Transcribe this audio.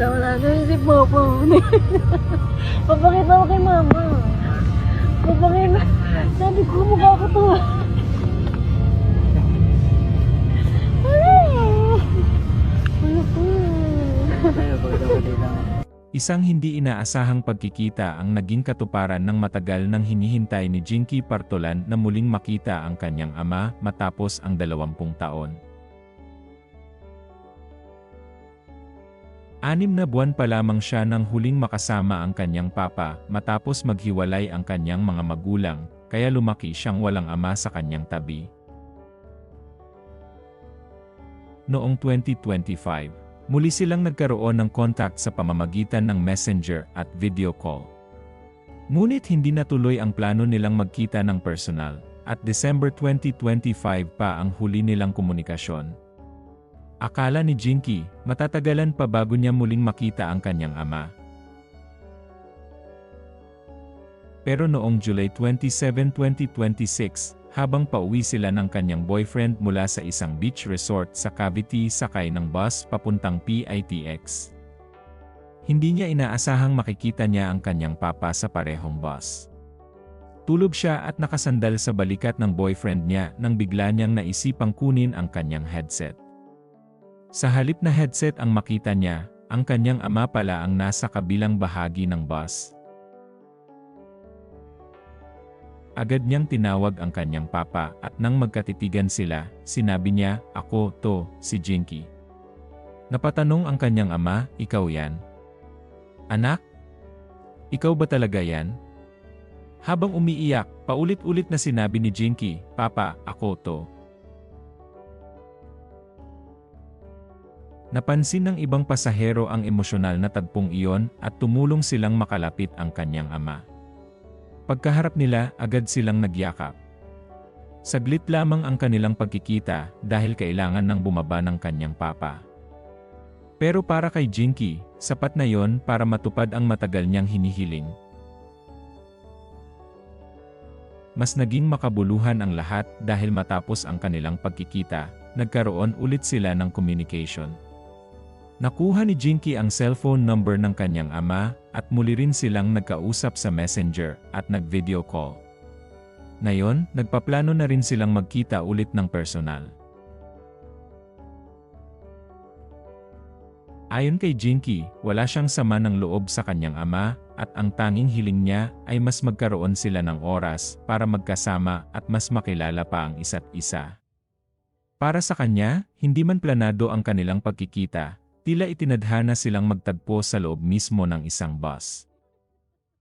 Wala na si Papa. Papakita mo kay Mama. Papakita. Sabi ko, mukha ko to. Isang hindi inaasahang pagkikita ang naging katuparan ng matagal nang hinihintay ni Jinky Partolan na muling makita ang kanyang ama matapos ang 20 taon. 6 na buwan pa lamang siya nang huling makasama ang kanyang papa matapos maghiwalay ang kanyang mga magulang, kaya lumaki siyang walang ama sa kanyang tabi. Noong 2025, muli silang nagkaroon ng contact sa pamamagitan ng messenger at video call. Ngunit hindi natuloy ang plano nilang magkita ng personal, at December 2025 pa ang huli nilang komunikasyon. Akala ni Jinky, matatagalan pa bago niya muling makita ang kanyang ama. Pero noong July 27, 2026, habang pauwi sila ng kanyang boyfriend mula sa isang beach resort sa Cavite sakay ng bus papuntang PITX. Hindi niya inaasahang makikita niya ang kanyang papa sa parehong bus. Tulog siya at nakasandal sa balikat ng boyfriend niya nang bigla niyang naisipang kunin ang kanyang headset. Sa halip na headset ang makita niya, ang kanyang ama pala ang nasa kabilang bahagi ng bus. Agad niyang tinawag ang kanyang papa at nang magkatitigan sila, sinabi niya, "Ako, to, si Jinky." Napatanong ang kanyang ama, "Ikaw yan? Anak? Ikaw ba talaga yan?" Habang umiiyak, paulit-ulit na sinabi ni Jinky, "Papa, ako to." Napansin ng ibang pasahero ang emosyonal na tagpong iyon at tumulong silang makalapit ang kanyang ama. Pagkaharap nila, agad silang nagyakap. Saglit lamang ang kanilang pagkikita dahil kailangan nang bumaba ng kanyang papa. Pero para kay Jinky, sapat na yon para matupad ang matagal niyang hinihiling. Mas naging makabuluhan ang lahat dahil matapos ang kanilang pagkikita, nagkaroon ulit sila ng communication. Nakuha ni Jinky ang cellphone number ng kanyang ama at muli rin silang nagkausap sa messenger at nag-video call. Ngayon, nagpaplano na rin silang magkita ulit ng personal. Ayon kay Jinky, wala siyang sama ng loob sa kanyang ama at ang tanging hiling niya ay mas magkaroon sila ng oras para magkasama at mas makilala pa ang isa't isa. Para sa kanya, hindi man planado ang kanilang pagkikita, tila itinadhana silang magtagpo sa loob mismo ng isang bus.